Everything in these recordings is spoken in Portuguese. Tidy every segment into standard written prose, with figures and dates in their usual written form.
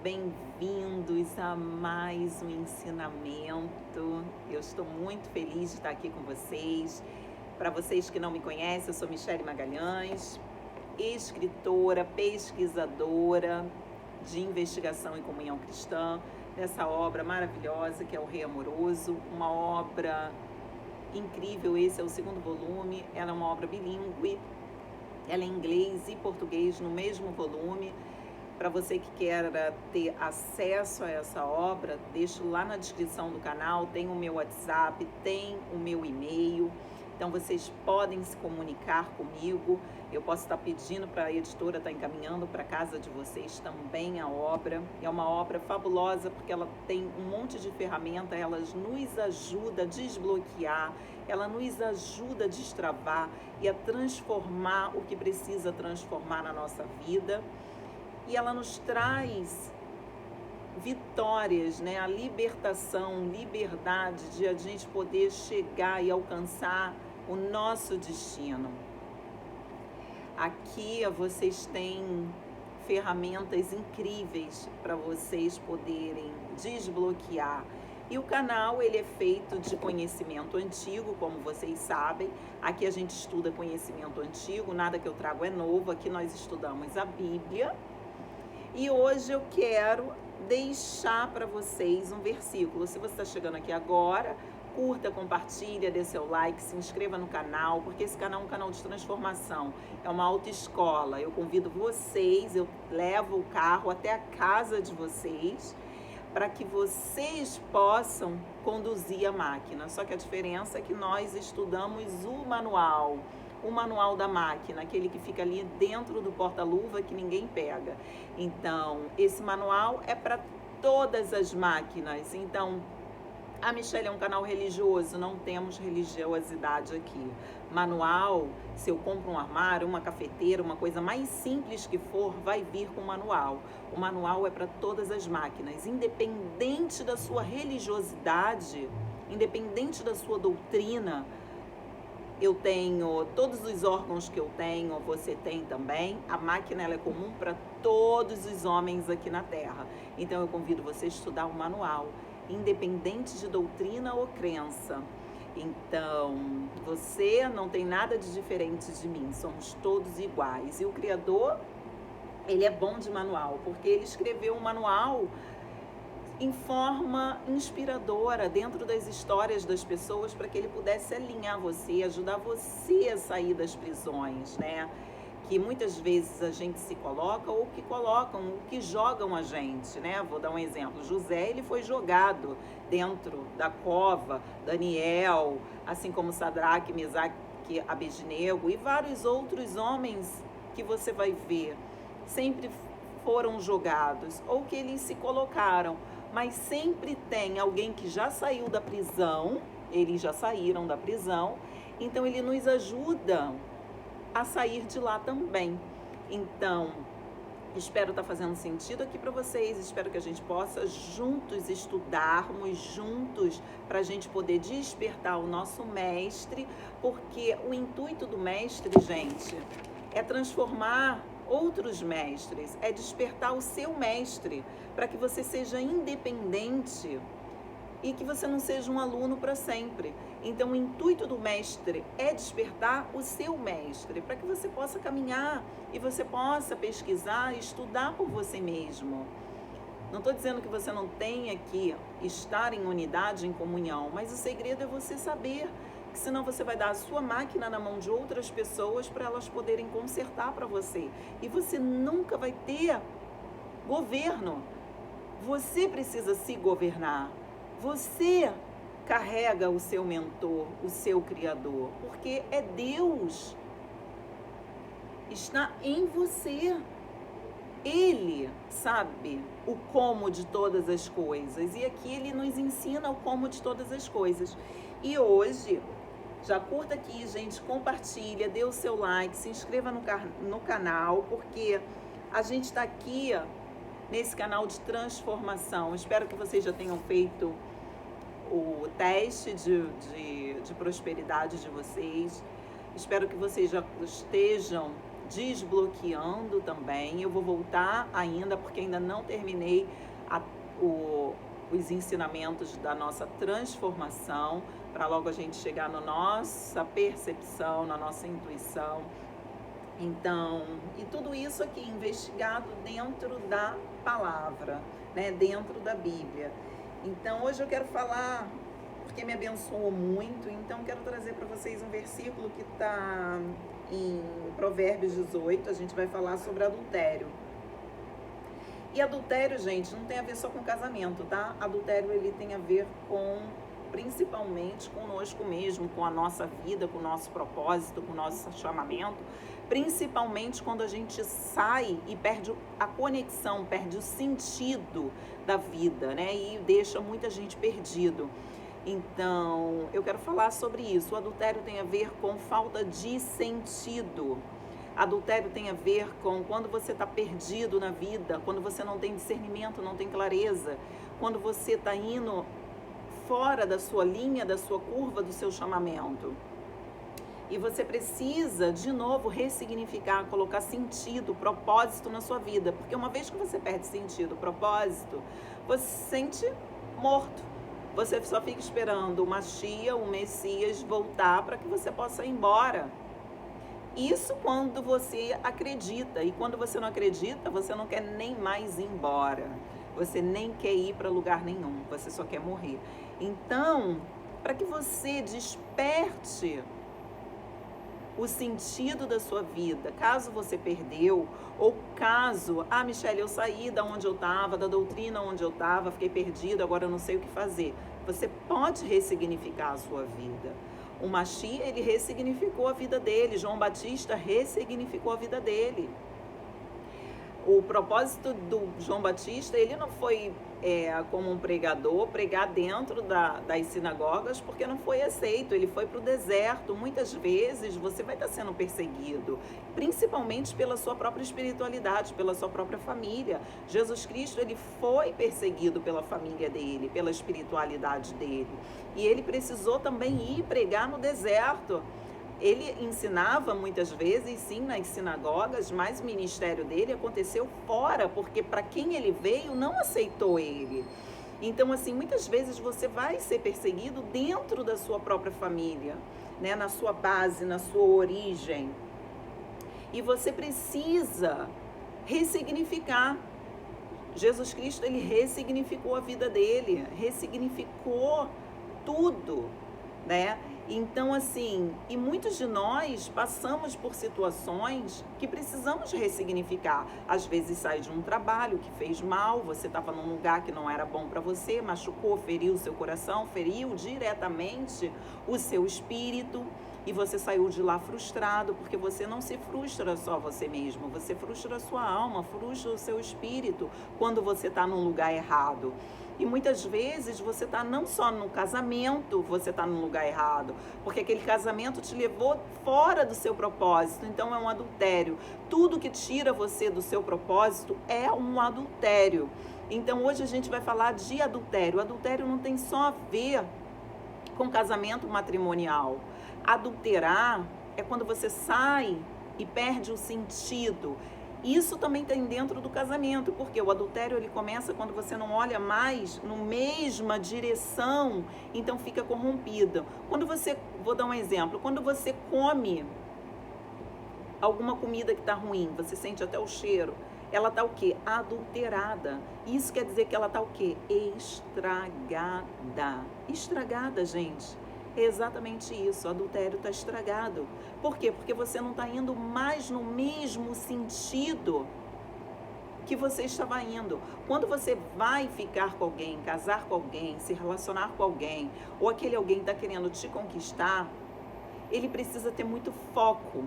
bem-vindos a mais um ensinamento. Eu estou muito feliz de estar aqui com vocês. Para vocês que não me conhecem, eu sou Michele Magalhães, escritora, pesquisadora de investigação e comunhão cristã, dessa obra maravilhosa que é O Rei Amoroso, uma obra incrível. Esse é o segundo volume, ela é uma obra bilíngue, ela é em inglês e português no mesmo volume. Para você que queira ter acesso a essa obra, deixo lá na descrição do canal, tem o meu WhatsApp, tem o meu e-mail, então vocês podem se comunicar comigo. Eu posso estar pedindo para a editora estar encaminhando para casa de vocês também a obra. É uma obra fabulosa porque ela tem um monte de ferramenta, ela nos ajuda a desbloquear, ela nos ajuda a destravar e a transformar o que precisa transformar na nossa vida. E ela nos traz vitórias, né? A libertação, liberdade de a gente poder chegar e alcançar o nosso destino. Aqui vocês têm ferramentas incríveis para vocês poderem desbloquear. E o canal, ele é feito de conhecimento antigo, como vocês sabem. Aqui a gente estuda conhecimento antigo, nada que eu trago é novo. Aqui nós estudamos a Bíblia. E hoje eu quero deixar para vocês um versículo. Se você está chegando aqui agora, curta, compartilha, dê seu like, se inscreva no canal, porque esse canal é um canal de transformação, é uma autoescola. Eu convido vocês, eu levo o carro até a casa de vocês, para que vocês possam conduzir a máquina. Só que a diferença é que nós estudamos o manual da máquina, aquele que fica ali dentro do porta-luva que ninguém pega. Então, esse manual é para todas as máquinas. Então, a Michele é um canal religioso, não temos religiosidade aqui. Manual, se eu compro um armário, uma cafeteira, uma coisa mais simples que for, vai vir com manual. O manual é para todas as máquinas, independente da sua religiosidade, independente da sua doutrina. Eu tenho todos os órgãos que eu tenho, você tem também. A máquina, ela é comum para todos os homens aqui na Terra. Então eu convido você a estudar o manual, independente de doutrina ou crença. Então, você não tem nada de diferente de mim, somos todos iguais. E o Criador, ele é bom de manual, porque ele escreveu um manual em forma inspiradora dentro das histórias das pessoas, para que ele pudesse alinhar você, ajudar você a sair das prisões, né? Que muitas vezes a gente se coloca, ou que colocam, ou que jogam a gente, né? Vou dar um exemplo. José, ele foi jogado dentro da cova, Daniel, assim como Sadraque, Mesaque, Abednego e vários outros homens que você vai ver, sempre foram jogados, ou que eles se colocaram. Mas sempre tem alguém que já saiu da prisão, eles já saíram da prisão, então ele nos ajuda a sair de lá também. Então, espero estar fazendo sentido aqui para vocês, espero que a gente possa juntos estudarmos, juntos, para a gente poder despertar o nosso mestre, porque o intuito do mestre, gente, é transformar outros mestres, é despertar o seu mestre, para que você seja independente e que você não seja um aluno para sempre. Então o intuito do mestre é despertar o seu mestre, para que você possa caminhar e você possa pesquisar e estudar por você mesmo. Não estou dizendo que você não tenha que estar em unidade, em comunhão, mas o segredo é você saber, que senão você vai dar a sua máquina na mão de outras pessoas para elas poderem consertar para você. E você nunca vai ter governo. Você precisa se governar. Você carrega o seu mentor, o seu criador, porque é Deus. Está em você. Ele sabe o como de todas as coisas. E aqui ele nos ensina o como de todas as coisas. E hoje, já curta aqui, gente, compartilha, dê o seu like, se inscreva no canal, porque a gente está aqui nesse canal de transformação. Espero que vocês já tenham feito o teste de prosperidade de vocês. Espero que vocês já estejam desbloqueando também. Eu vou voltar ainda, porque ainda não terminei os ensinamentos da nossa transformação, para logo a gente chegar na nossa percepção, na nossa intuição. Então, e tudo isso aqui investigado dentro da palavra, né, dentro da Bíblia. Então, hoje eu quero falar, porque me abençoou muito, então quero trazer para vocês um versículo que está em Provérbios 18, a gente vai falar sobre adultério. E adultério, gente, não tem a ver só com casamento, tá? Adultério, ele tem a ver com, principalmente, conosco mesmo, com a nossa vida, com o nosso propósito, com o nosso chamamento, principalmente quando a gente sai e perde a conexão, perde o sentido da vida, né? E deixa muita gente perdido. Então, eu quero falar sobre isso. O adultério tem a ver com falta de sentido. Adultério tem a ver com quando você está perdido na vida, quando você não tem discernimento, não tem clareza, quando você está indo fora da sua linha, da sua curva, do seu chamamento. E você precisa, de novo, ressignificar, colocar sentido, propósito na sua vida. Porque uma vez que você perde sentido, propósito, você se sente morto. Você só fica esperando o Mashiach, o Messias, voltar para que você possa ir embora. Isso quando você acredita. E quando você não acredita, você não quer nem mais ir embora. Você nem quer ir para lugar nenhum. Você só quer morrer. Então, para que você desperte o sentido da sua vida, caso você perdeu, ou caso, Michele, eu saí da onde eu estava, da doutrina onde eu estava, fiquei perdido, agora eu não sei o que fazer. Você pode ressignificar a sua vida. O Mashiach, ele ressignificou a vida dele, João Batista ressignificou a vida dele. O propósito do João Batista, ele não foi como um pregador, pregar dentro das sinagogas, porque não foi aceito. Ele foi para o deserto. Muitas vezes você vai estar sendo perseguido, principalmente pela sua própria espiritualidade, pela sua própria família. Jesus Cristo, ele foi perseguido pela família dele, pela espiritualidade dele. E ele precisou também ir pregar no deserto. Ele ensinava muitas vezes, sim, nas sinagogas, mas o ministério dele aconteceu fora, porque para quem ele veio não aceitou ele. Então, assim, muitas vezes você vai ser perseguido dentro da sua própria família, né, na sua base, na sua origem. E você precisa ressignificar. Jesus Cristo, ele ressignificou a vida dele, ressignificou tudo, né? Então, assim, e muitos de nós passamos por situações que precisamos ressignificar. Às vezes sai de um trabalho que fez mal, você estava num lugar que não era bom para você, machucou, feriu o seu coração, feriu diretamente o seu espírito e você saiu de lá frustrado, porque você não se frustra só você mesmo, você frustra a sua alma, frustra o seu espírito quando você está num lugar errado. E muitas vezes você está não só no casamento, você está no lugar errado, porque aquele casamento te levou fora do seu propósito, então é um adultério. Tudo que tira você do seu propósito é um adultério. Então hoje a gente vai falar de adultério. Adultério não tem só a ver com casamento matrimonial. Adulterar é quando você sai e perde o sentido. Isso também tem dentro do casamento, porque o adultério ele começa quando você não olha mais na mesma direção, então fica corrompido. Quando você, vou dar um exemplo, quando você come alguma comida que está ruim, você sente até o cheiro, ela está o quê? Adulterada. Isso quer dizer que ela está o quê? Estragada. Estragada, gente. É exatamente isso, o adultério está estragado. Por quê? Porque você não está indo mais no mesmo sentido que você estava indo. Quando você vai ficar com alguém, casar com alguém, se relacionar com alguém, ou aquele alguém está querendo te conquistar, ele precisa ter muito foco.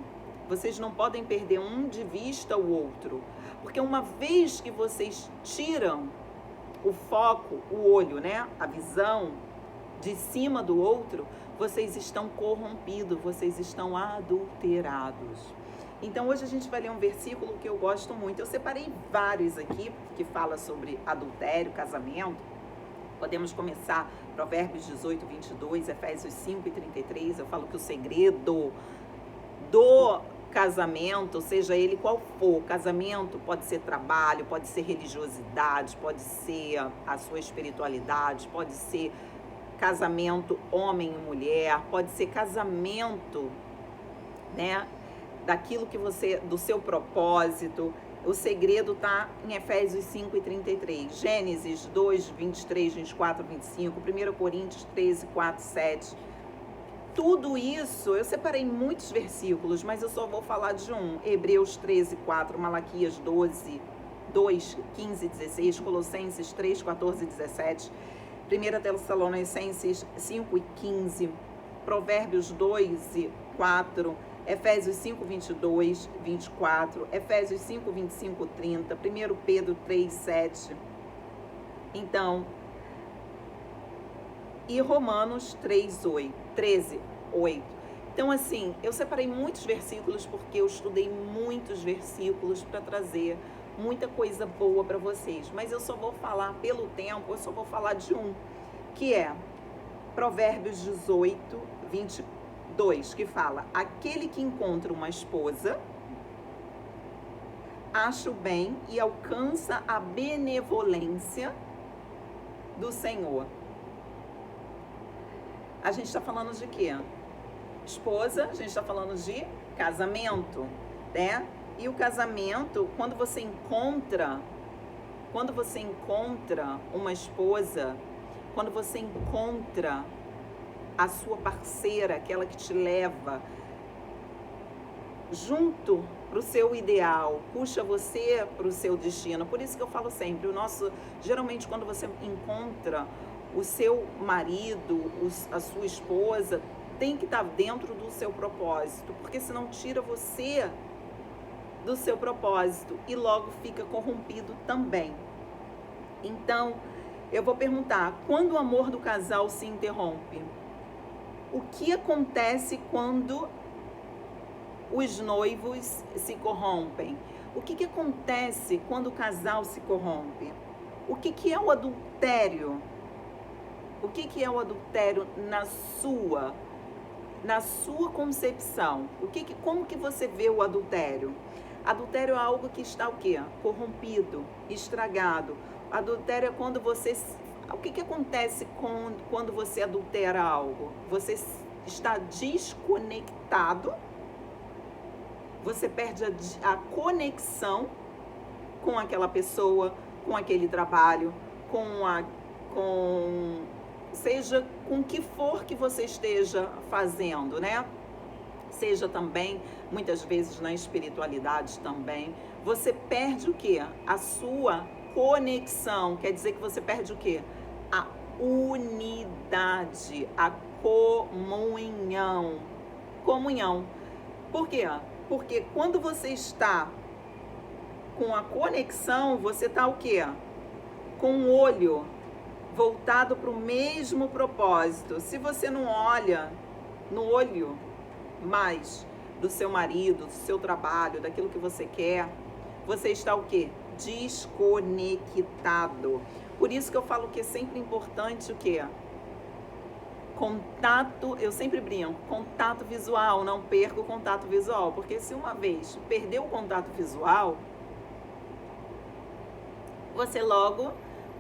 Vocês não podem perder um de vista o outro. Porque uma vez que vocês tiram o foco, o olho, né? A visão de cima do outro, vocês estão corrompidos, vocês estão adulterados. Então hoje a gente vai ler um versículo que eu gosto muito. Eu separei vários aqui que fala sobre adultério, casamento. Podemos começar Provérbios 18, 22, Efésios 5 e 33. Eu falo que o segredo casamento, seja ele qual for, casamento pode ser trabalho, pode ser religiosidade, pode ser a sua espiritualidade, pode ser casamento homem e mulher, pode ser casamento, né, daquilo que você, do seu propósito. O segredo está em Efésios 5:33, Gênesis 2, 23, 24, 25, 1 Coríntios 13, 4, 7. Tudo isso, eu separei muitos versículos, mas eu só vou falar de um. Hebreus 13, 4, Malaquias 12, 2, 15, 16, Colossenses 3, 14 e 17, 1 Tessalonicenses 5 e 15, Provérbios 2 e 4, Efésios 5, 22, 24, Efésios 5, 25, 30, 1 Pedro 3, 7. Então, e Romanos 3, 8, 13, 8. Então, assim, eu separei muitos versículos porque eu estudei muitos versículos para trazer muita coisa boa para vocês. Mas eu só vou falar, pelo tempo, eu só vou falar de um, que é Provérbios 18, 22, que fala: aquele que encontra uma esposa acha o bem e alcança a benevolência do Senhor. A gente está falando de quê? Esposa, a gente está falando de casamento, né? E o casamento, quando você encontra uma esposa, quando você encontra a sua parceira, aquela que te leva junto para o seu ideal, puxa você para o seu destino. Por isso que eu falo sempre, geralmente quando você encontra o seu marido, a sua esposa, tem que estar dentro do seu propósito, porque senão tira você do seu propósito e logo fica corrompido também. Então, eu vou perguntar, quando o amor do casal se interrompe? O que acontece quando os noivos se corrompem? O que acontece quando o casal se corrompe? O que é o adultério? O que é o adultério na sua concepção? Como que você vê o adultério? Adultério é algo que está o quê? Corrompido, estragado. Adultério é quando você... O que acontece quando você adultera algo? Você está desconectado, você perde a conexão com aquela pessoa, com aquele trabalho, seja com o que for que você esteja fazendo, né? Seja também, muitas vezes na espiritualidade também, você perde o quê? A sua conexão, quer dizer que você perde o quê? A unidade, a comunhão. Por quê? Porque quando você está com a conexão, você está o quê? Com o olho voltado para o mesmo propósito. Se você não olha no olho mais do seu marido, do seu trabalho, daquilo que você quer, você está o quê? Desconectado. Por isso que eu falo que é sempre importante o quê? Contato, eu sempre brinco, contato visual, não perca o contato visual, porque se uma vez perder o contato visual,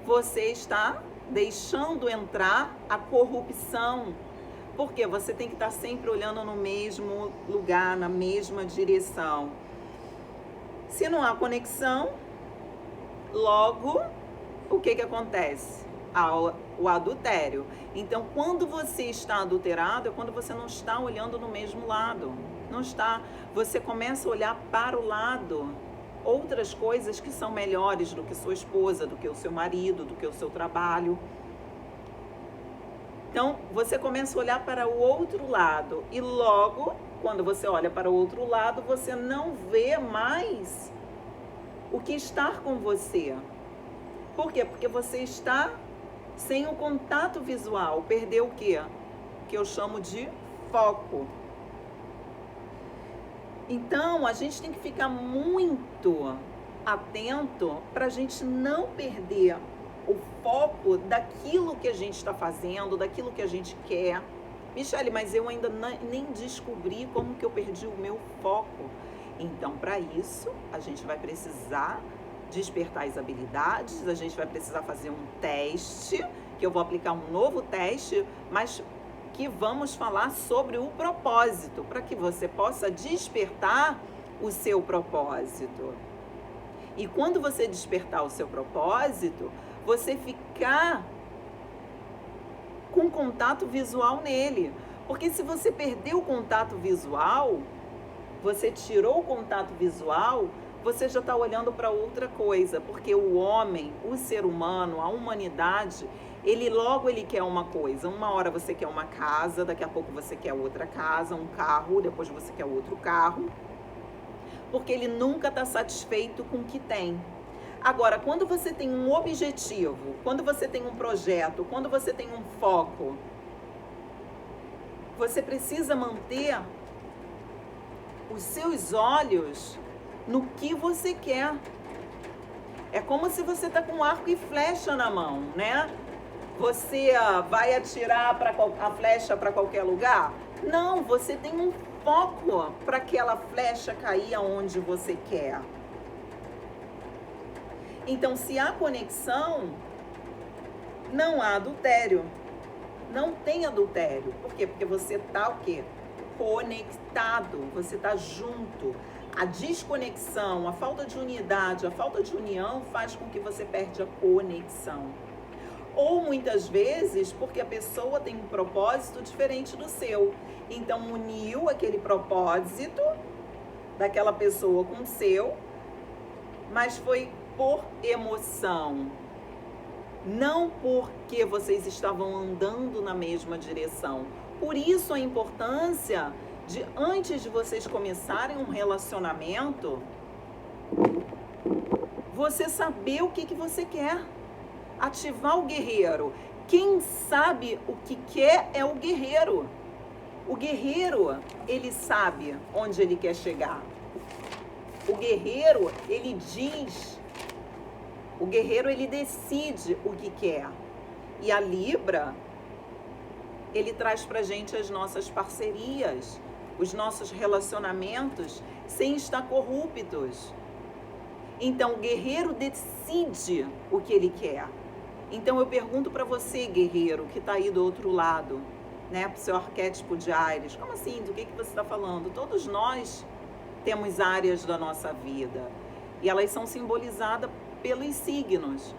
você está deixando entrar a corrupção, porque você tem que estar sempre olhando no mesmo lugar, na mesma direção. Se não há conexão, logo, o que acontece? O adultério. Então, quando você está adulterado, é quando você não está olhando no mesmo lado. Não está. Você começa a olhar para o lado, outras coisas que são melhores do que sua esposa, do que o seu marido, do que o seu trabalho. Então, você começa a olhar para o outro lado e logo, quando você olha para o outro lado, você não vê mais o que está com você. Por quê? Porque você está sem o contato visual. Perdeu o quê? Que eu chamo de foco. Então, a gente tem que ficar muito atento para a gente não perder o foco daquilo que a gente está fazendo, daquilo que a gente quer. Michele, mas eu ainda nem descobri como que eu perdi o meu foco. Então, para isso, a gente vai precisar despertar as habilidades, a gente vai precisar fazer um teste, que eu vou aplicar um novo teste, mas que vamos falar sobre o propósito, para que você possa despertar o seu propósito. E quando você despertar o seu propósito, você ficar com contato visual nele. Porque se você perdeu o contato visual, você tirou o contato visual, você já está olhando para outra coisa. Porque o homem, o ser humano, a humanidade, ele quer uma coisa. Uma hora você quer uma casa, daqui a pouco você quer outra casa, um carro, depois você quer outro carro. Porque ele nunca está satisfeito com o que tem. Agora, quando você tem um objetivo, quando você tem um projeto, quando você tem um foco, você precisa manter os seus olhos no que você quer. É como se você está com arco e flecha na mão, né? Você vai atirar a flecha para qualquer lugar? Não, você tem um foco para aquela flecha cair aonde você quer. Então, se há conexão, não há adultério. Não tem adultério. Por quê? Porque você está o quê? Conectado. Você está junto. A desconexão, a falta de unidade, a falta de união faz com que você perde a conexão. Ou muitas vezes porque a pessoa tem um propósito diferente do seu. Então, uniu aquele propósito daquela pessoa com o seu, mas foi por emoção, não porque vocês estavam andando na mesma direção. Por isso a importância de, antes de vocês começarem um relacionamento, você saber o que você quer. Ativar o guerreiro. Quem sabe o que quer é o guerreiro. O guerreiro, ele sabe onde ele quer chegar. O guerreiro, ele diz. O guerreiro, ele decide o que quer. E a Libra, ele traz pra gente as nossas parcerias, os nossos relacionamentos sem estar corruptos. Então, o guerreiro decide o que ele quer. Então, eu pergunto para você, guerreiro, que está aí do outro lado, né, pro seu arquétipo de Áries, como assim? Do que você está falando? Todos nós temos áreas da nossa vida e elas são simbolizadas pelos signos.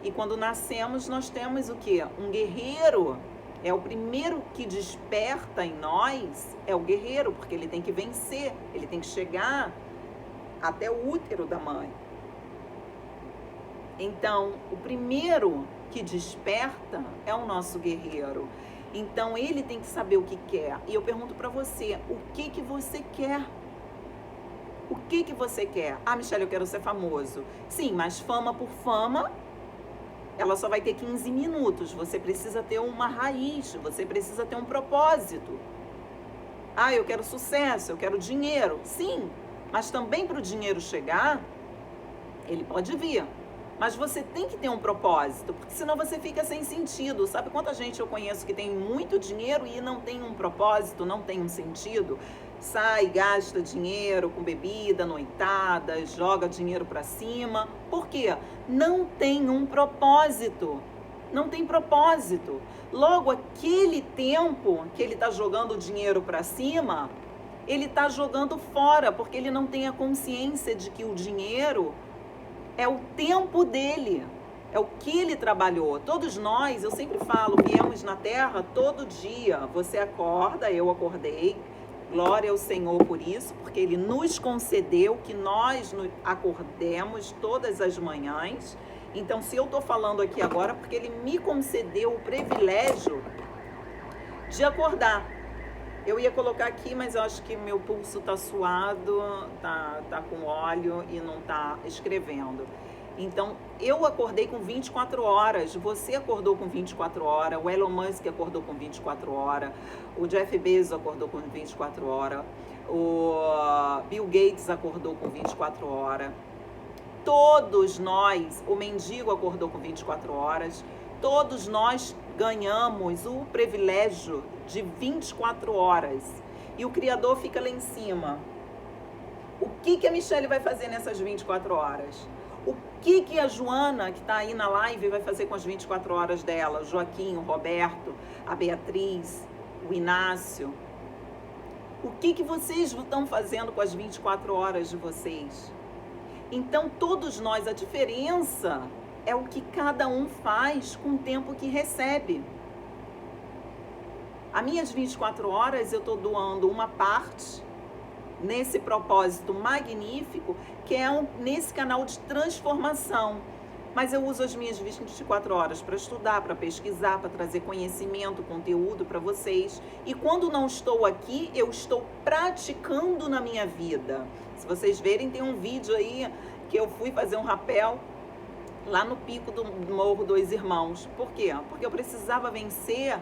E quando nascemos, nós temos o quê? Um guerreiro. É o primeiro que desperta em nós, é o guerreiro, porque ele tem que vencer, ele tem que chegar até o útero da mãe. Então, o primeiro que desperta é o nosso guerreiro. Então, ele tem que saber o que quer. E eu pergunto para você, o que você quer? O que você quer? Ah, Michele, eu quero ser famoso. Sim, mas fama por fama, ela só vai ter 15 minutos. Você precisa ter uma raiz, você precisa ter um propósito. Ah, eu quero sucesso, eu quero dinheiro. Sim, mas também para o dinheiro chegar, ele pode vir. Mas você tem que ter um propósito, porque senão você fica sem sentido. Sabe quanta gente eu conheço que tem muito dinheiro e não tem um propósito, não tem um sentido? Sai, gasta dinheiro com bebida, noitada, joga dinheiro para cima. Por quê? Não tem um propósito. Não tem propósito. Logo, aquele tempo que ele está jogando dinheiro para cima, ele está jogando fora, porque ele não tem a consciência de que o dinheiro é o tempo dele, é o que ele trabalhou. Todos nós, eu sempre falo, viemos na Terra todo dia. Você acorda, eu acordei. Glória ao Senhor por isso, porque Ele nos concedeu que nós acordemos todas as manhãs. Então, se eu estou falando aqui agora, porque Ele me concedeu o privilégio de acordar. Eu ia colocar aqui, mas eu acho que meu pulso está suado, tá com óleo e não está escrevendo. Então, eu acordei com 24 horas, você acordou com 24 horas, o Elon Musk acordou com 24 horas, o Jeff Bezos acordou com 24 horas, o Bill Gates acordou com 24 horas, todos nós, o mendigo acordou com 24 horas, Todos nós ganhamos o privilégio de 24 horas. E o Criador fica lá em cima. O que a Michelle vai fazer nessas 24 horas? O que a Joana, que está aí na live, vai fazer com as 24 horas dela? O Joaquim, o Roberto, a Beatriz, o Inácio. O que vocês estão fazendo com as 24 horas de vocês? Então, todos nós, a diferença é o que cada um faz com o tempo que recebe. As minhas 24 horas eu estou doando uma parte nesse propósito magnífico que é nesse canal de transformação. Mas eu uso as minhas 24 horas para estudar, para pesquisar, para trazer conhecimento, conteúdo para vocês. E quando não estou aqui, eu estou praticando na minha vida. Se vocês verem, tem um vídeo aí que eu fui fazer um rapel lá no pico do Morro dos Irmãos. Por quê? Porque eu precisava vencer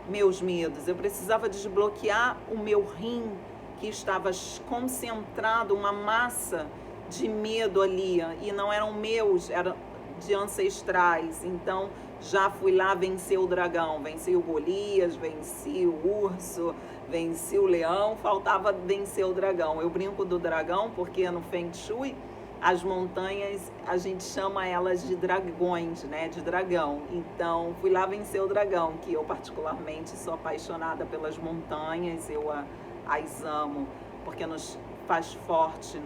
meus medos, eu precisava desbloquear o meu rim, que estava concentrado, uma massa de medo ali, e não eram meus, eram de ancestrais. Então já fui lá vencer o dragão, venci o Golias, venci o urso, venci o leão, faltava vencer o dragão. Eu brinco do dragão porque no Feng Shui as montanhas, a gente chama elas de dragões, né? De dragão. Então, fui lá vencer o dragão, que eu particularmente sou apaixonada pelas montanhas, eu as amo, porque nos faz forte.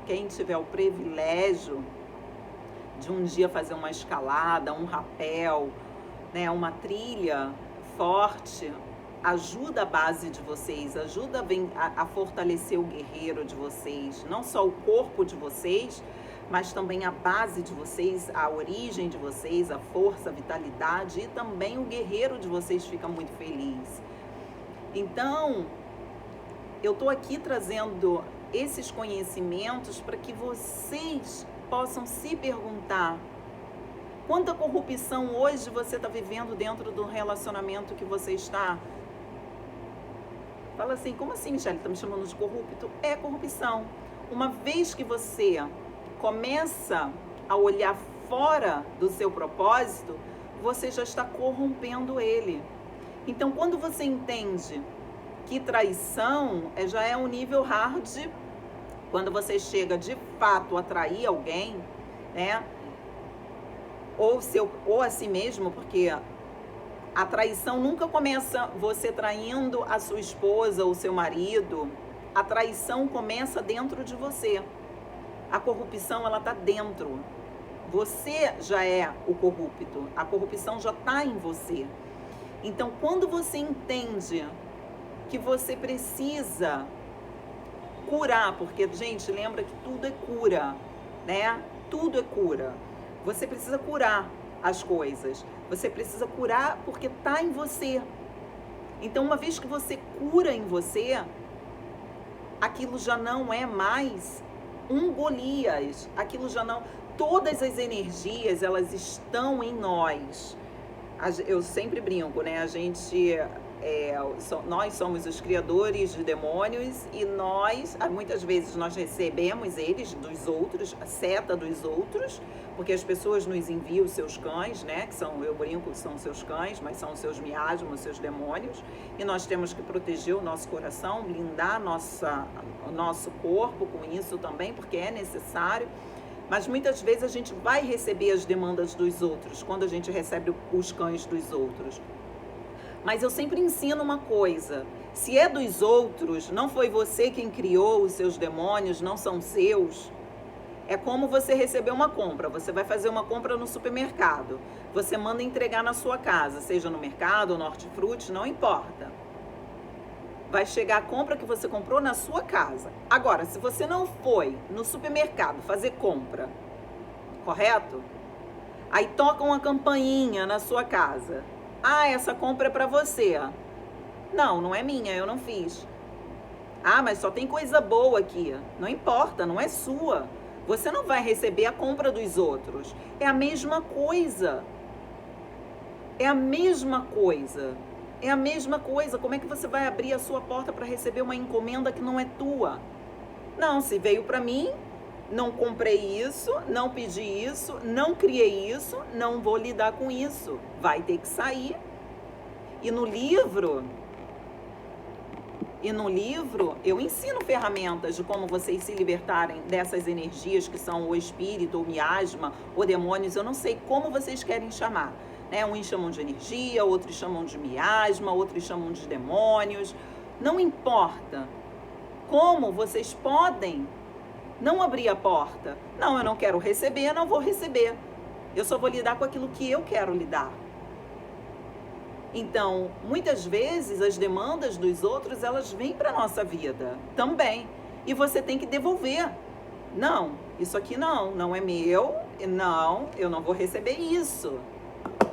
Quem tiver o privilégio de um dia fazer uma escalada, um rapel, né? Uma trilha forte, ajuda a base de vocês, ajuda a fortalecer o guerreiro de vocês, não só o corpo de vocês, mas também a base de vocês, a origem de vocês, a força, a vitalidade, e também o guerreiro de vocês fica muito feliz. Então, eu estou aqui trazendo esses conhecimentos para que vocês possam se perguntar: quanta corrupção hoje você está vivendo dentro do relacionamento que você está? Fala assim: como assim, Michelle, está me chamando de corrupto? É corrupção. Uma vez que você começa a olhar fora do seu propósito, você já está corrompendo ele. Então, quando você entende que traição já é um nível hard, quando você chega de fato a trair alguém, né? Ou a si mesmo, porque a traição nunca começa você traindo a sua esposa ou seu marido. A traição começa dentro de você. A corrupção, ela está dentro. Você já é o corrupto. A corrupção já está em você. Então, quando você entende que você precisa curar, porque, gente, lembra que tudo é cura, né? Tudo é cura. Você precisa curar as coisas. Você precisa curar porque está em você. Então, uma vez que você cura em você, aquilo já não é mais um Golias. Aquilo já não... Todas as energias, elas estão em nós. Eu sempre brinco, né? Nós somos os criadores de demônios e muitas vezes nós recebemos eles dos outros, a seta dos outros, porque as pessoas nos enviam os seus cães, né? Que são, eu brinco que são seus cães, mas são os seus miasmas, os seus demônios, e nós temos que proteger o nosso coração, blindar o nosso corpo com isso também, porque é necessário. Mas muitas vezes a gente vai receber as demandas dos outros, quando a gente recebe os cães dos outros. Mas eu sempre ensino uma coisa: se é dos outros, não foi você quem criou os seus demônios, não são seus. É como você receber uma compra. Você vai fazer uma compra no supermercado. Você manda entregar na sua casa, seja no mercado ou no hortifruti, não importa. Vai chegar a compra que você comprou na sua casa. Agora, se você não foi no supermercado fazer compra, correto? Aí toca uma campainha na sua casa. Ah, essa compra é para você. Não, não é minha, eu não fiz. Ah, mas só tem coisa boa aqui. Não importa, não é sua. Você não vai receber a compra dos outros. É a mesma coisa. É a mesma coisa. É a mesma coisa. Como é que você vai abrir a sua porta para receber uma encomenda que não é tua? Não, se veio para mim, não comprei isso, não pedi isso, não criei isso, não vou lidar com isso. Vai ter que sair. E no livro eu ensino ferramentas de como vocês se libertarem dessas energias que são o espírito, o miasma, ou demônios, eu não sei como vocês querem chamar. Né? Uns chamam de energia, outros chamam de miasma, outros chamam de demônios. Não importa. Como vocês podem não abrir a porta? Não, eu não quero receber, não vou receber. Eu só vou lidar com aquilo que eu quero lidar. Então, muitas vezes as demandas dos outros, elas vêm para a nossa vida também. E você tem que devolver. Não, isso aqui não é meu, não, eu não vou receber isso.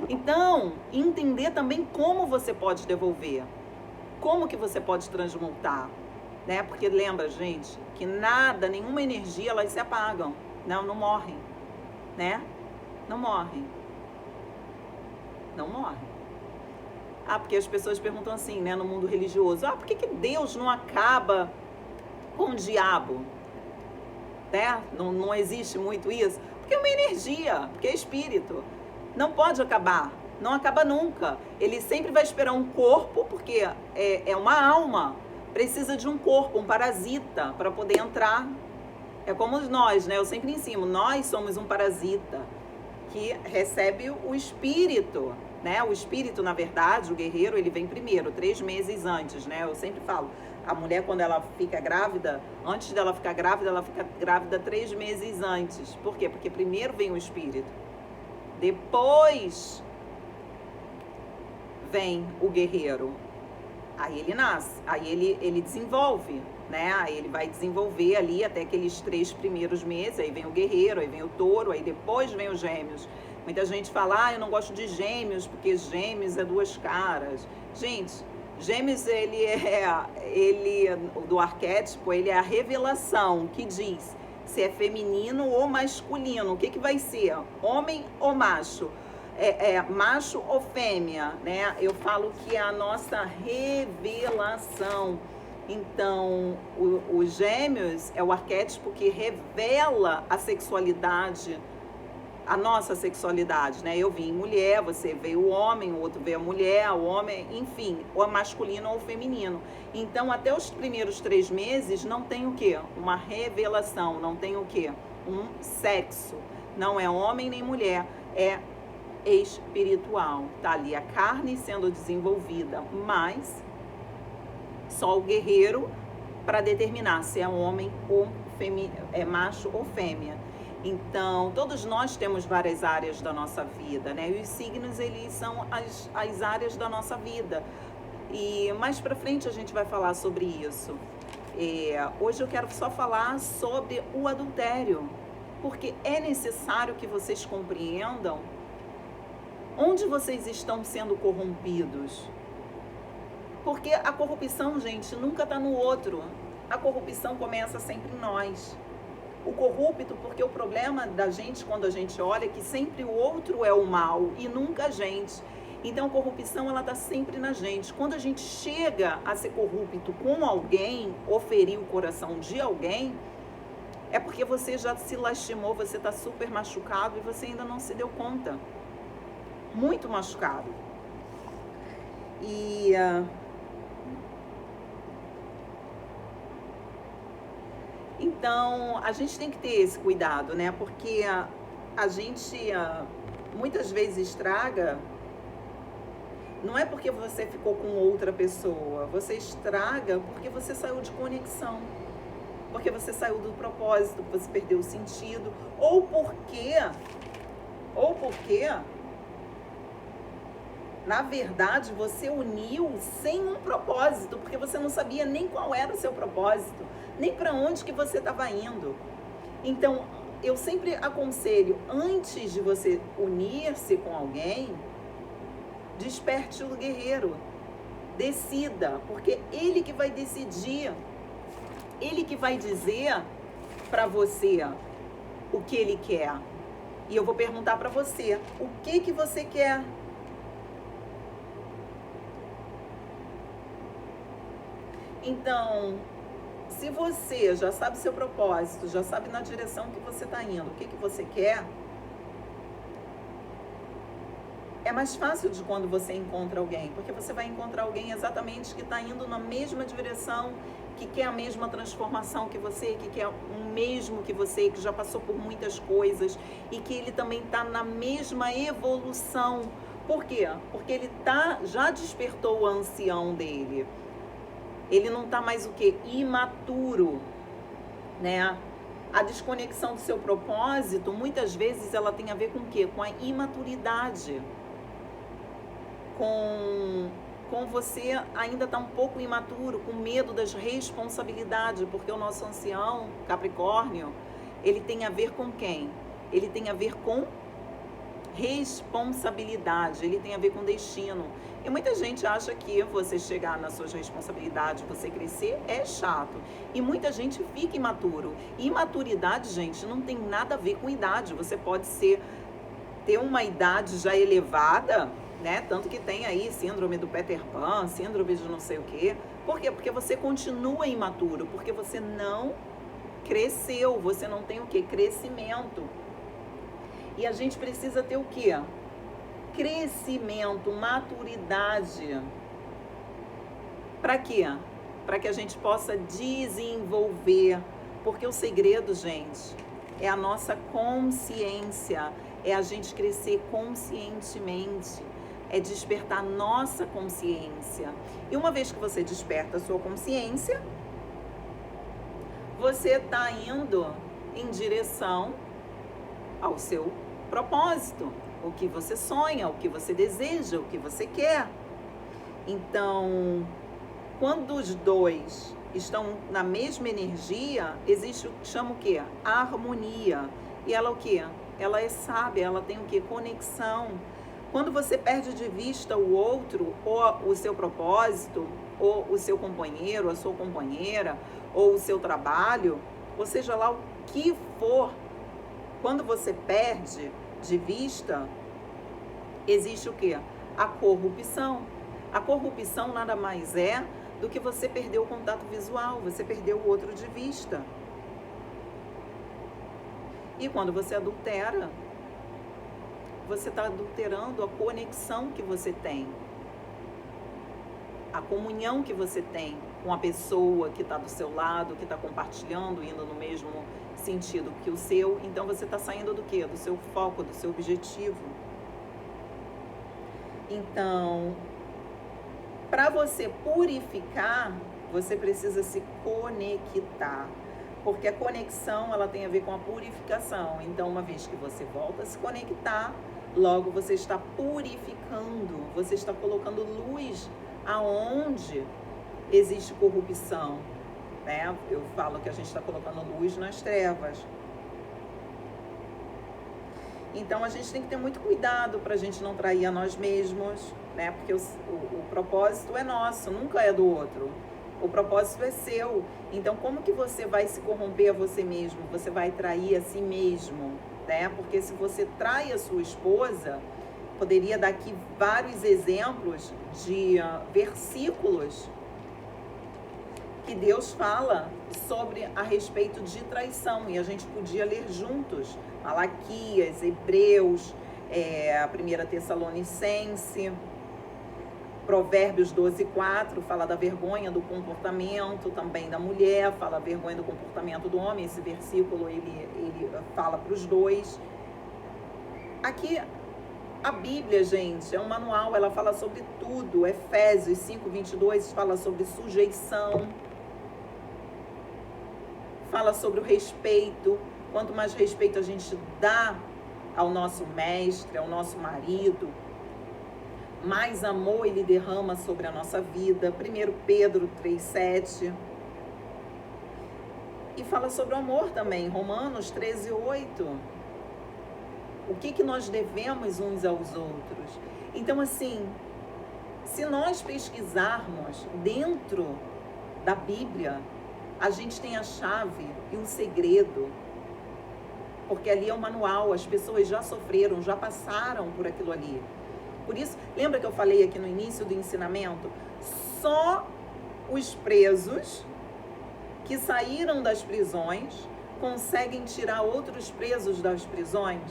Então, entender também como você pode devolver. Como que você pode transmutar. Né? Porque lembra, gente, que nada, nenhuma energia, elas se apagam. Não morrem. Né? Não morrem. Não morrem. Porque as pessoas perguntam assim, né, no mundo religioso, por que Deus não acaba com o diabo? Né? Não existe muito isso. Porque é uma energia, porque é espírito. Não pode acabar, não acaba nunca. Ele sempre vai esperar um corpo, porque é uma alma. Precisa de um corpo, um parasita, para poder entrar. É como nós, né? Eu sempre ensino, nós somos um parasita que recebe o espírito. Né? O espírito, na verdade, o guerreiro, ele vem primeiro, 3 meses antes, né? Eu sempre falo, a mulher quando ela fica grávida, antes dela ficar grávida, ela fica grávida 3 meses antes. Por quê? Porque primeiro vem o espírito, depois vem o guerreiro. Aí ele nasce, aí ele desenvolve, né? Aí ele vai desenvolver ali até aqueles 3 primeiros meses, aí vem o guerreiro, aí vem o touro, aí depois vem os gêmeos. Muita gente fala, eu não gosto de gêmeos, porque gêmeos é 2 caras. Gente, gêmeos, ele do arquétipo, ele é a revelação que diz se é feminino ou masculino. O que vai ser? Homem ou macho? Macho ou fêmea, né? Eu falo que é a nossa revelação. Então, os gêmeos é o arquétipo que revela a sexualidade, a nossa sexualidade, né? Eu vim mulher, você veio o homem, o outro veio a mulher, o homem, enfim, ou masculino ou feminino. Então, até os primeiros 3 meses não tem o quê? Uma revelação, não tem o quê? Um sexo. Não é homem nem mulher, é espiritual. Tá ali a carne sendo desenvolvida, mas só o guerreiro para determinar se é homem ou é macho ou fêmea. Então, todos nós temos várias áreas da nossa vida, né? E os signos, eles são as áreas da nossa vida. E mais pra frente a gente vai falar sobre isso. Hoje eu quero só falar sobre o adultério, porque é necessário que vocês compreendam onde vocês estão sendo corrompidos. Porque a corrupção, gente, nunca está no outro. A corrupção começa sempre em nós. O corrupto, porque o problema da gente, quando a gente olha, é que sempre o outro é o mal e nunca a gente. Então a corrupção, ela está sempre na gente. Quando a gente chega a ser corrupto com alguém, ou ferir o coração de alguém, é porque você já se lastimou, você está super machucado e você ainda não se deu conta. Muito machucado. Então, a gente tem que ter esse cuidado, né? Porque a gente muitas vezes estraga, não é porque você ficou com outra pessoa, você estraga porque você saiu de conexão, porque você saiu do propósito, você perdeu o sentido, ou porque na verdade, você uniu sem um propósito, porque você não sabia nem qual era o seu propósito, nem para onde que você estava indo. Então, eu sempre aconselho, antes de você unir-se com alguém, desperte o guerreiro, decida, porque ele que vai decidir, ele que vai dizer para você o que ele quer. E eu vou perguntar para você, o que você quer? Então, Se você já sabe seu propósito, já sabe na direção que você está indo, o que você quer, é mais fácil de quando você encontra alguém, porque você vai encontrar alguém exatamente que está indo na mesma direção, que quer a mesma transformação que você, que quer o mesmo que você, que já passou por muitas coisas e que ele também está na mesma evolução. Por quê? Porque ele já despertou o ancião dele. Ele não está mais o quê? Imaturo, né? A desconexão do seu propósito, muitas vezes, ela tem a ver com o quê? Com a imaturidade. Com você ainda está um pouco imaturo, com medo das responsabilidades, porque o nosso ancião, Capricórnio, ele tem a ver com quem? Ele tem a ver com responsabilidade, ele tem a ver com destino. E muita gente acha que você chegar nas suas responsabilidades, você crescer, é chato. E muita gente fica imaturo. E imaturidade, gente, não tem nada a ver com idade. Você pode ter uma idade já elevada, né? Tanto que tem aí síndrome do Peter Pan, síndrome de não sei o quê. Por quê? Porque você continua imaturo, porque você não cresceu, você não tem o quê? Crescimento. E a gente precisa ter o quê? Crescimento, maturidade. Para quê? Para que a gente possa desenvolver. Porque o segredo, gente, é a nossa consciência, é a gente crescer conscientemente, é despertar nossa consciência. E uma vez que você desperta a sua consciência, você está indo em direção ao seu propósito, o que você sonha, o que você deseja, o que você quer. Então, quando os dois estão na mesma energia, existe o que chama o quê? A harmonia. E ela o quê? Ela é sábia, ela tem o quê? Conexão. Quando você perde de vista o outro, ou o seu propósito, ou o seu companheiro, a sua companheira, ou o seu trabalho, ou seja lá o que for, quando você perde de vista, existe o quê? A corrupção. A corrupção nada mais é do que você perder o contato visual, você perdeu o outro de vista. E quando você adultera, você está adulterando a conexão que você tem, a comunhão que você tem com a pessoa que está do seu lado, que está compartilhando, indo no mesmo sentido que o seu. Então você está saindo do quê? Do seu foco, do seu objetivo. Então, para você purificar, você precisa se conectar. Porque a conexão, ela tem a ver com a purificação. Então, uma vez que você volta a se conectar, logo você está purificando, você está colocando luz aonde existe corrupção, né? Eu falo que a gente está colocando luz nas trevas. Então a gente tem que ter muito cuidado para a gente não trair a nós mesmos, né? Porque o propósito é nosso, nunca é do outro. O propósito é seu. Então como que você vai se corromper a você mesmo? Você vai trair a si mesmo, né? Porque se você trai a sua esposa, poderia dar aqui vários exemplos de versículos que Deus fala sobre a respeito de traição, e a gente podia ler juntos. Malaquias, Hebreus, a 1 Tessalonicense, Provérbios 12:4 fala da vergonha do comportamento também da mulher, fala a vergonha do comportamento do homem. Esse versículo ele fala para os dois. Aqui a Bíblia, gente, é um manual, ela fala sobre tudo. Efésios 5:22 fala sobre sujeição, fala sobre o respeito. Quanto mais respeito a gente dá ao nosso mestre, ao nosso marido, mais amor ele derrama sobre a nossa vida. 1 Pedro 3:7. E fala sobre o amor também, Romanos 13:8. O que nós devemos uns aos outros. Então, assim, se nós pesquisarmos dentro da Bíblia, a gente tem a chave e o segredo. Porque ali é um manual, as pessoas já sofreram, já passaram por aquilo ali. Por isso, lembra que eu falei aqui no início do ensinamento? Só os presos que saíram das prisões conseguem tirar outros presos das prisões?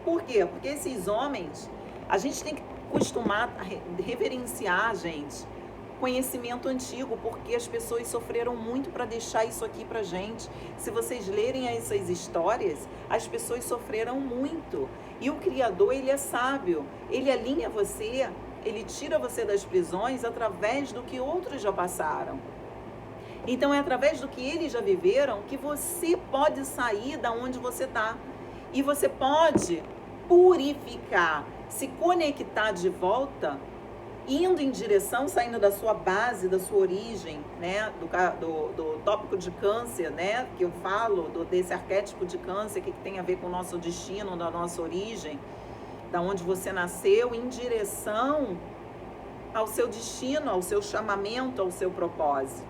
Por quê? Porque esses homens, a gente tem que costumar reverenciar, gente, conhecimento antigo, porque as pessoas sofreram muito para deixar isso aqui pra gente. Se vocês lerem essas histórias, as pessoas sofreram muito. E o Criador, ele é sábio, ele alinha você, ele tira você das prisões através do que outros já passaram. Então é através do que eles já viveram que você pode sair da onde você está. E você pode purificar, se conectar de volta, indo em direção, saindo da sua base, da sua origem, né? Do tópico de câncer, né? Que eu falo, desse arquétipo de câncer, que tem a ver com o nosso destino, da nossa origem, da onde você nasceu, em direção ao seu destino, ao seu chamamento, ao seu propósito.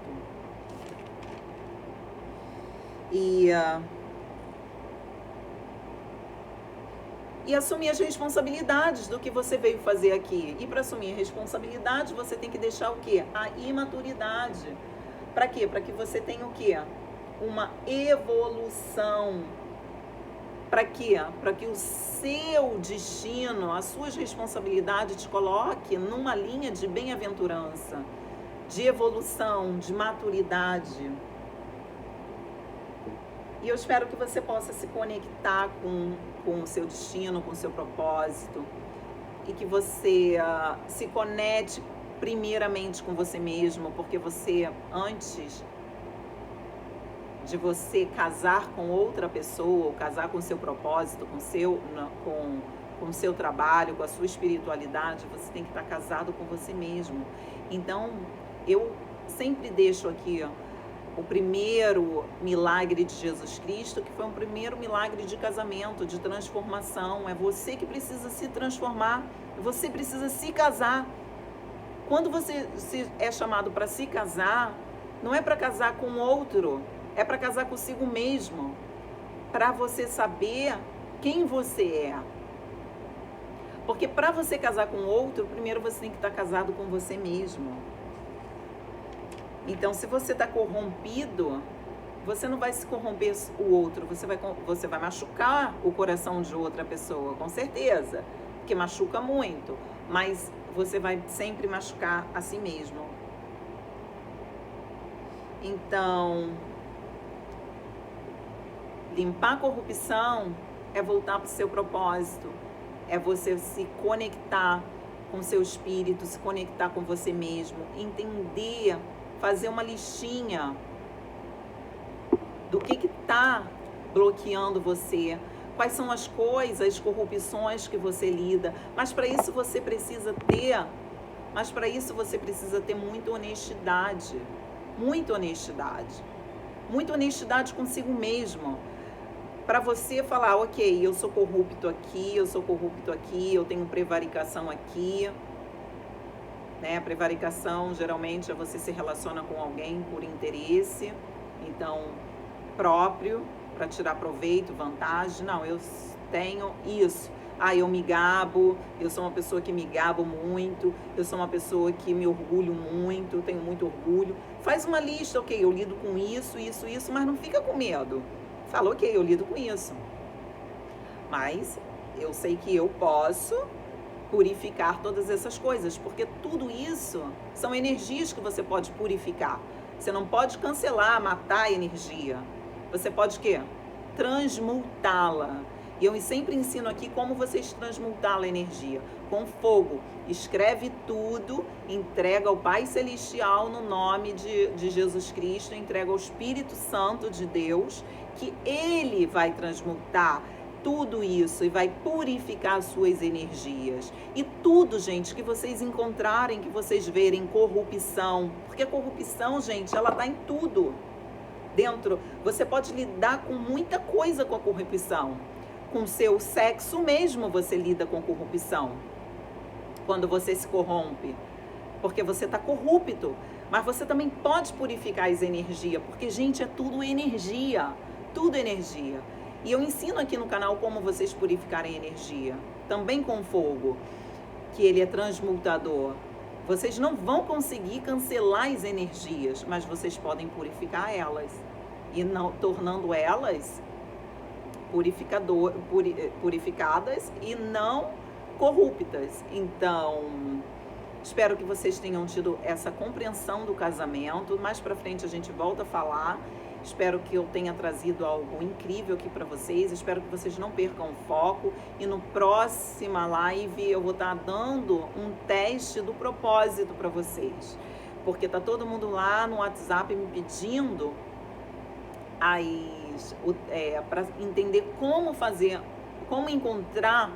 E assumir as responsabilidades do que você veio fazer aqui. E para assumir a responsabilidade, você tem que deixar o quê? A imaturidade. Para quê? Para que você tenha o quê? Uma evolução. Para quê? Para que o seu destino, as suas responsabilidades te coloque numa linha de bem-aventurança, de evolução, de maturidade. E eu espero que você possa se conectar com o seu destino, com o seu propósito. E que você se conecte primeiramente com você mesmo, porque você, antes de você casar com outra pessoa, ou casar com o seu propósito, com o seu trabalho, com a sua espiritualidade, você tem que estar casado com você mesmo. Então, eu sempre deixo aqui o primeiro milagre de Jesus Cristo, que foi um primeiro milagre de casamento, de transformação. É você que precisa se transformar, você precisa se casar. Quando você é chamado para se casar, não é para casar com outro, é para casar consigo mesmo, para você saber quem você é. Porque para você casar com outro, primeiro você tem que estar casado com você mesmo. Então, se você está corrompido, você não vai se corromper o outro, você vai machucar o coração de outra pessoa, com certeza, porque machuca muito, mas você vai sempre machucar a si mesmo. Então, limpar a corrupção é voltar para o seu propósito, é você se conectar com o seu espírito, se conectar com você mesmo, entender, fazer uma listinha do que está bloqueando você, quais são as coisas, as corrupções que você lida, mas para isso você precisa ter muita honestidade, muita honestidade consigo mesmo, para você falar, ok, eu sou corrupto aqui, eu tenho prevaricação aqui, né? A prevaricação geralmente é você se relaciona com alguém por interesse, então próprio, para tirar proveito, vantagem. Não, eu tenho isso. Eu me gabo, eu sou uma pessoa que me gabo muito, eu sou uma pessoa que me orgulho muito, tenho muito orgulho. Faz uma lista, ok, eu lido com isso, mas não fica com medo. Fala, ok, eu lido com isso. Mas eu sei que eu posso purificar todas essas coisas, porque tudo isso são energias que você pode purificar. Você não pode cancelar, matar a energia. Você pode o quê? Transmutá-la. E eu sempre ensino aqui como vocês transmutar a energia. Com fogo. Escreve tudo, entrega ao Pai Celestial no nome de Jesus Cristo, entrega ao Espírito Santo de Deus, que Ele vai transmutar tudo isso e vai purificar as suas energias. E tudo, gente, que vocês encontrarem, que vocês verem corrupção, porque a corrupção, gente, ela tá em tudo. Dentro, você pode lidar com muita coisa com a corrupção. Com o seu sexo mesmo você lida com corrupção. Quando você se corrompe, porque você tá corrupto. Mas você também pode purificar as energias, porque, gente, é tudo energia. Tudo energia. E eu ensino aqui no canal como vocês purificarem energia, também com fogo, que ele é transmutador. Vocês não vão conseguir cancelar as energias, mas vocês podem purificar elas e não tornando elas purificadas e não corruptas. Então, espero que vocês tenham tido essa compreensão do casamento. Mais pra frente a gente volta a falar. Espero que eu tenha trazido algo incrível aqui para vocês. Espero que vocês não percam o foco. E no próxima live eu vou estar dando um teste do propósito para vocês. Porque tá todo mundo lá no WhatsApp me pedindo para entender como fazer, como encontrar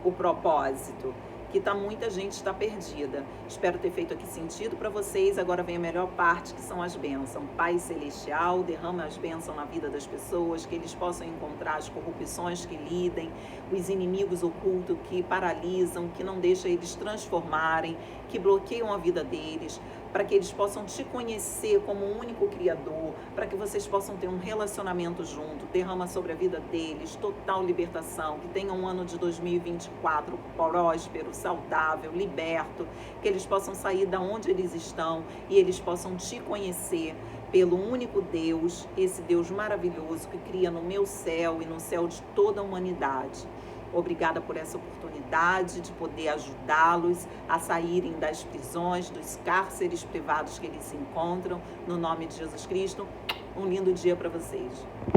o propósito. Que muita gente está perdida. Espero ter feito aqui sentido para vocês. Agora vem a melhor parte, que são as bênçãos. Pai Celestial, derrama as bênçãos na vida das pessoas, que eles possam encontrar as corrupções que lidem, os inimigos ocultos que paralisam, que não deixam eles transformarem, que bloqueiam a vida deles, para que eles possam te conhecer como o único Criador, para que vocês possam ter um relacionamento junto. Derrama sobre a vida deles total libertação, que tenham um ano de 2024 próspero, saudável, liberto, que eles possam sair da onde eles estão e eles possam te conhecer pelo único Deus, esse Deus maravilhoso que cria no meu céu e no céu de toda a humanidade. Obrigada por essa oportunidade de poder ajudá-los a saírem das prisões, dos cárceres privados que eles se encontram. No nome de Jesus Cristo, um lindo dia para vocês.